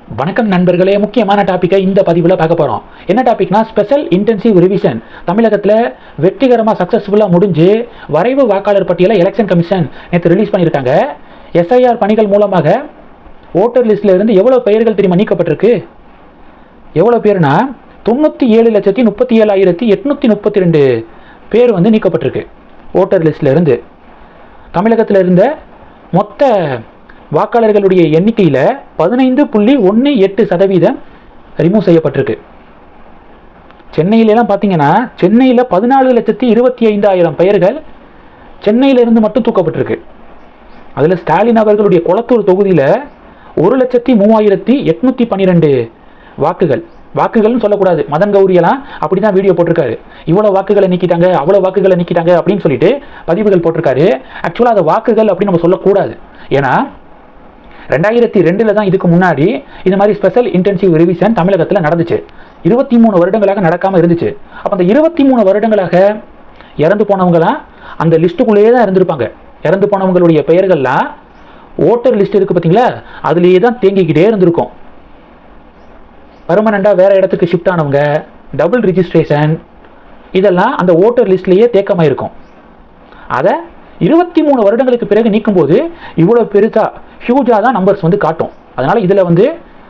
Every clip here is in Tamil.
வணக்கம் நண்பர்களே, முக்கியமான டாப்பிக்கை இந்த பதிவில் பார்க்க போகிறோம். என்ன டாபிக்னா, ஸ்பெஷல் இன்டென்சிவ் ரிவிஷன் தமிழகத்தில் வெற்றிகரமாக சக்ஸஸ்ஃபுல்லாக முடிஞ்சு வரைவு வாக்காளர் பட்டியலை எலெக்ஷன் கமிஷன் நேற்று ரிலீஸ் பண்ணியிருக்காங்க. எஸ்ஐஆர் பணிகள் மூலமாக ஓட்டர் லிஸ்ட்டில் இருந்து எவ்வளோ பெயர்கள் தெரியுமா நீக்கப்பட்டிருக்கு? எவ்வளோ பேர்னா 97,37,832 பேர் நீக்கப்பட்டிருக்கு. ஓட்டர் லிஸ்ட்டில் இருந்து தமிழகத்தில் இருந்த மொத்த வாக்காளர்களுடைய எண்ணிக்கையில் 15.18% ரிமூவ் செய்யப்பட்டிருக்கு. சென்னையிலலாம் பார்த்தீங்கன்னா, சென்னையில் 14,25,000 பெயர்கள் சென்னையிலிருந்து மட்டும் தூக்கப்பட்டிருக்கு. அதில் ஸ்டாலின் அவர்களுடைய கொளத்தூர் தொகுதியில் 1,03,812 வாக்குகள்னு சொல்லக்கூடாது, மதன் கௌரியெல்லாம் அப்படி தான் வீடியோ போட்டிருக்காரு. இவ்வளோ வாக்குகளை நீக்கிட்டாங்க, அவ்வளோ வாக்குகளை நீக்கிட்டாங்க அப்படின்னு சொல்லிட்டு பதிவுகள் போட்டிருக்காரு. ஆக்சுவலாக அது வாக்குகள் அப்படின்னு நம்ம சொல்லக்கூடாது. ஏன்னா 2002 தான் இதுக்கு முன்னாடி இது மாதிரி ஸ்பெஷல் இன்டென்சிவ் ரிவிஷன் தமிழகத்தில் நடந்துச்சு. 23 வருடங்களாக நடக்காமல் இருந்துச்சு. அப்போ அந்த 23 வருடங்களாக இறந்து போனவங்களாம் அந்த லிஸ்ட்டுக்குள்ளேயே தான் இருந்திருப்பாங்க. இறந்து போனவங்களுடைய பெயர்கள்லாம் ஓட்டர் லிஸ்ட் இருக்குது பார்த்தீங்களா, அதுலேயே தான் தேங்கிக்கிட்டே இருந்திருக்கும். பர்மனெண்ட்டாக வேறு இடத்துக்கு ஷிஃப்ட் ஆனவங்க, டபுள் ரிஜிஸ்ட்ரேஷன், இதெல்லாம் அந்த ஓட்டர் லிஸ்ட்லேயே தேக்கமாக இருக்கும். அதை 23 வருடங்களுக்கு பிறகு நீக்கும்போது இவ்வளோ பெருசாக ஹியூஜாக தான் நம்பர்ஸ் காட்டும். அதனால் இதில்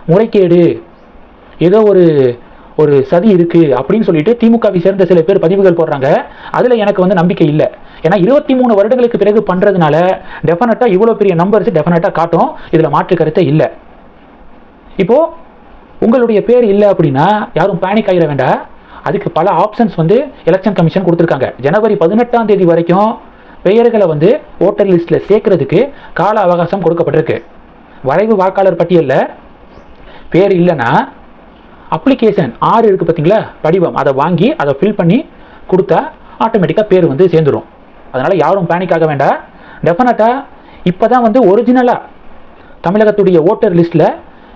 முறைகேடு, ஏதோ ஒரு சதி இருக்குது அப்படின்னு சொல்லிட்டு திமுகவை சேர்ந்த சில பேர் பதிவுகள் போடுறாங்க. அதில் எனக்கு நம்பிக்கை இல்லை. ஏன்னா 23 வருடங்களுக்கு பிறகு பண்ணுறதுனால டெஃபினட்டாக இவ்வளோ பெரிய நம்பர்ஸ் டெஃபினட்டாக காட்டும். இதில் மாற்று கருத்தை இல்லை. இப்போது உங்களுடைய பேர் இல்லை அப்படின்னா யாரும் பேனிக் ஆகிட வேண்டாம். அதுக்கு பல ஆப்ஷன்ஸ் எலெக்ஷன் கமிஷன் கொடுத்துருக்காங்க. ஜனவரி 18ஆம் தேதி வரைக்கும் பெயர்களை ஓட்டர் லிஸ்ட்டில் சேர்க்கறதுக்கு கால அவகாசம் கொடுக்கப்பட்டிருக்கு. வரைவு வாக்காளர் பட்டியலில் பேர் இல்லைன்னா அப்ளிகேஷன் 6 இருக்குது பார்த்தீங்களா, படிவம், அதை வாங்கி அதை ஃபில் பண்ணி கொடுத்தா ஆட்டோமேட்டிக்காக பேர் சேர்ந்துடும். அதனால் யாரும் பேனிக் ஆக வேண்டாம். டெஃபினட்டாக இப்போ தான் ஒரிஜினலாக தமிழகத்துடைய ஓட்டர் லிஸ்ட்டில்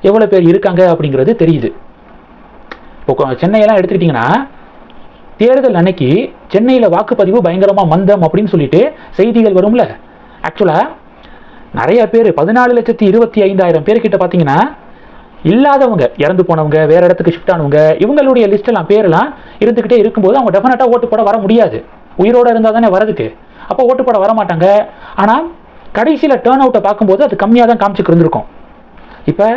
எவ்வளோ பேர் இருக்காங்க அப்படிங்கிறது தெரியுது. இப்போ சென்னையெல்லாம் எடுத்துக்கிட்டிங்கன்னா, தேர்தல் அன்னைக்கு சென்னையில் வாக்குப்பதிவு பயங்கரமாக மந்தம் அப்படின்னு சொல்லிட்டு செய்திகள் வரும்ல. ஆக்சுவலாக நிறைய பேர் 14,25,000 பேர்கிட்ட பார்த்தீங்கன்னா இல்லாதவங்க, இறந்து போனவங்க, வேறு இடத்துக்கு ஷிஃப்ட் ஆனவங்க, இவங்களுடைய லிஸ்ட்டெல்லாம் பேரெல்லாம் இருந்துக்கிட்டே இருக்கும்போது அவங்க டெஃபினட்டாக ஓட்டு போட வர முடியாது. உயிரோடு இருந்தால் தானே வரதுக்கு. அப்போ ஓட்டு போட வர மாட்டாங்க. ஆனால் கடைசியில் டேர்ன் அவுட்டை பார்க்கும்போது அது கம்மியாக தான் காமிச்சிட்டு இருந்திருக்கும். இப்போ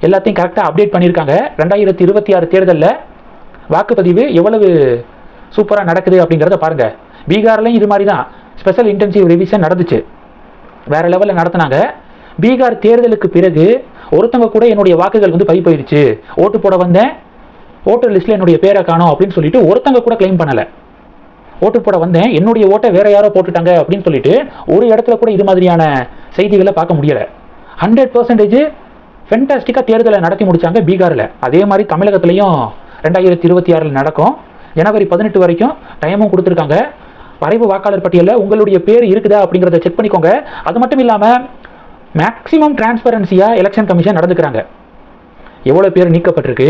எல்லாத்தையும் கரெக்டாக அப்டேட் பண்ணியிருக்காங்க. 2026 தேர்தலில் வாக்குப்பதிவு எவ்வளவு சூப்பராக நடக்குது அப்படிங்கிறத பாருங்கள். பீகார்லையும் இது மாதிரி தான் ஸ்பெஷல் இன்டென்சிவ் ரிவிஷன் நடந்துச்சு. வேறு லெவலில் நடத்தினாங்க. பீகார் தேர்தலுக்கு பிறகு ஒருத்தவங்க கூட என்னுடைய வாக்குகள் பதிவு போயிடுச்சு, ஓட்டு போட வந்தேன், ஓட்டர் லிஸ்ட்டில் என்னுடைய பேரை காணோம் அப்படின்னு சொல்லிட்டு ஒருத்தவங்க கூட கிளைம் பண்ணலை. ஓட்டு போட வந்தேன், என்னுடைய ஓட்டை வேற யாரோ போட்டுட்டாங்க அப்படின்னு சொல்லிட்டு ஒரு இடத்துல கூட இது மாதிரியான செய்திகளை பார்க்க முடியலை. 100% ஃபென்டாஸ்டிக்காக தேர்தலை நடத்தி முடித்தாங்க பீகாரில். அதே மாதிரி தமிழகத்துலையும் 2026 நடக்கும். ஜனவரி 18 வரைக்கும் டைமும் கொடுத்துருக்காங்க. வரைவு வாக்காளர் பட்டியலில் உங்களுடைய பேர் இருக்குதா அப்படிங்கிறத செக் பண்ணிக்கோங்க. அது மட்டும் இல்லாமல் மேக்ஸிமம் டிரான்ஸ்பரன்சியாக எலெக்ஷன் கமிஷன் நடந்துக்கிறாங்க. எவ்வளோ பேர் நீக்கப்பட்டிருக்கு,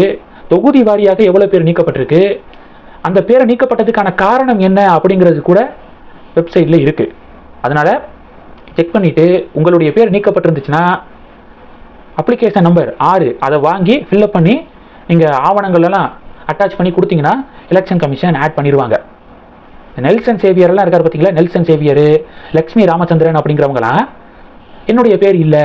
தொகுதி வாரியாக எவ்வளோ பேர் நீக்கப்பட்டிருக்கு, அந்த பேரை நீக்கப்பட்டதுக்கான காரணம் என்ன அப்படிங்கிறது கூட வெப்சைட்டில் இருக்குது. அதனால் செக் பண்ணிவிட்டு உங்களுடைய பேர் நீக்கப்பட்டிருந்துச்சுன்னா அப்ளிகேஷன் நம்பர் 6 அதை வாங்கி ஃபில்அப் பண்ணி நீங்கள் ஆவணங்கள்லாம் அட்டாச் பண்ணி கொடுத்தீங்கன்னா எலெக்ஷன் கமிஷன் ஆட் பண்ணிடுவாங்க. நெல்சன் சேவியர்லாம் இருக்கார் பார்த்தீங்களா, நெல்சன் சேவியர், லக்ஷ்மி ராமச்சந்திரன் அப்படிங்கிறவங்களாம் என்னுடைய பேர் இல்லை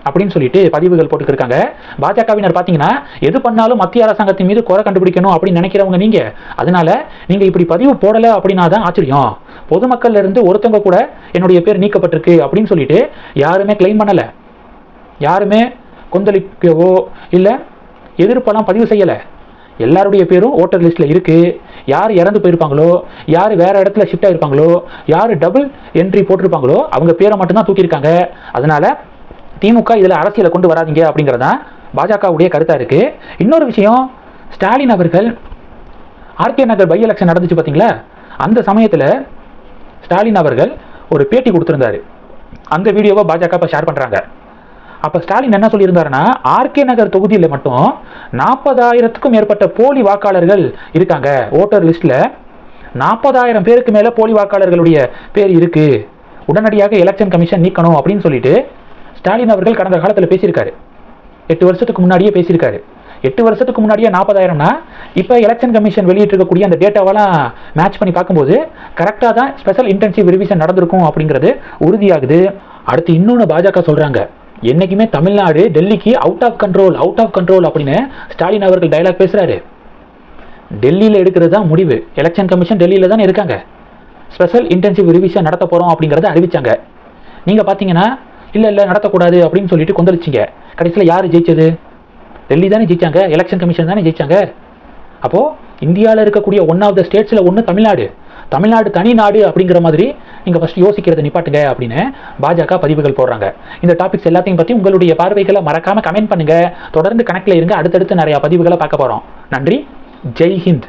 அப்படின்னு சொல்லிட்டு பதிவுகள் போட்டுக்கிருக்காங்க. பாஜகவினர் பார்த்தீங்கன்னா எது பண்ணாலும் மத்திய அரசாங்கத்தின் மீது குறை கண்டுபிடிக்கணும் அப்படின்னு நினைக்கிறவங்க நீங்கள். அதனால நீங்கள் இப்படி பதிவு போடலை அப்படின்னா தான் ஆச்சரியம். பொதுமக்கள்ல இருந்து ஒருத்தவங்க கூட என்னுடைய பேர் நீக்கப்பட்டிருக்கு அப்படின்னு சொல்லிட்டு யாருமே கிளைம் பண்ணலை, யாருமே கொந்தளிக்கவோ இல்லை எதிர்ப்பெல்லாம் பதிவு செய்யலை. எல்லாருடைய பேரும் ஓட்டர் லிஸ்ட்டில் இருக்குது. யார் இறந்து போயிருப்பாங்களோ, யார் வேறு இடத்துல ஷிஃப்ட் ஆகிருப்பாங்களோ, யார் டபுள் என்ட்ரி போட்டிருப்பாங்களோ அவங்க பேரை மட்டும்தான் தூக்கியிருக்காங்க. அதனால் திமுக இதில் அரசியலை கொண்டு வராதிங்க அப்படிங்கிறதான் பாஜகவுடைய கருத்தாக இருக்குது. இன்னொரு விஷயம், ஸ்டாலின் அவர்கள் ஆர்கே நகர் பை எலெக்ஷன் நடந்துச்சு பார்த்தீங்களா, அந்த சமயத்தில் ஸ்டாலின் அவர்கள் ஒரு பேட்டி கொடுத்துருந்தாரு. அந்த வீடியோவை பாஜக இப்போ ஷேர் பண்ணுறாங்க. அப்போ ஸ்டாலின் என்ன சொல்லியிருந்தாருன்னா, ஆர்கே நகர் தொகுதியில் மட்டும் 40,000க்கும் மேற்பட்ட போலி வாக்காளர்கள் இருக்காங்க. ஓட்டர் லிஸ்ட்டில் 40,000 பேருக்கு மேலே போலி வாக்காளர்களுடைய பேர் இருக்குது, உடனடியாக எலெக்ஷன் கமிஷன் நீக்கணும் அப்படின்னு சொல்லிட்டு ஸ்டாலின் அவர்கள் கடந்த காலத்தில் பேசியிருக்காரு. 8 வருஷத்துக்கு முன்னாடியே பேசியிருக்காரு. 8 வருஷத்துக்கு முன்னாடியே 40,000னா இப்போ எலெக்ஷன் கமிஷன் வெளியிட்டிருக்கக்கூடிய அந்த டேட்டாவெல்லாம் மேட்ச் பண்ணி பார்க்கும்போது கரெக்டாக தான் ஸ்பெஷல் இன்டென்சிவ் ரிவிஷன் நடந்திருக்கும் அப்படிங்கிறது உறுதியாகுது. அடுத்து இன்னொன்று பாஜக சொல்கிறாங்க, என்றைக்குமே தமிழ்நாடு டெல்லிக்கு அவுட் ஆஃப் கண்ட்ரோல் அப்படின்னு ஸ்டாலின் அவர்கள் டைலாக் பேசுகிறாரு. டெல்லியில் எடுக்கிறது தான் முடிவு. எலெக்ஷன் கமிஷன் டெல்லியில் தானே இருக்காங்க. ஸ்பெஷல் இன்டென்சிவ் ரிவிஷன் நடத்த போகிறோம் அப்படிங்கிறத அறிவிச்சாங்க. நீங்கள் பார்த்தீங்கன்னா இல்லை நடத்தக்கூடாது அப்படின்னு சொல்லிட்டு கொந்தளிச்சிங்க. கடைசியில் யார் ஜெயிச்சது? டெல்லி தானே ஜெயிச்சாங்க, எலெக்ஷன் கமிஷன் தானே ஜெயிச்சாங்க. அப்போது இந்தியாவில் இருக்கக்கூடிய ஒன் ஆஃப் த ஸ்டேட்ஸில் ஒன்று தமிழ்நாடு தனி நாடு அப்படிங்கிற மாதிரி நீங்கள் ஃபஸ்ட் யோசிக்கிறத நிப்பாட்டுங்க அப்படின்னு பாஜக பதிவுகள் போடுறாங்க. இந்த டாபிக்ஸ் எல்லாத்தையும் பற்றி உங்களுடைய பார்வைகளை மறக்காமல் கமெண்ட் பண்ணுங்கள். தொடர்ந்து கணக்கில் இருங்க. அடுத்தடுத்து நிறையா பதிவுகளை பார்க்க போகிறோம். நன்றி. ஜெய் ஹிந்த்.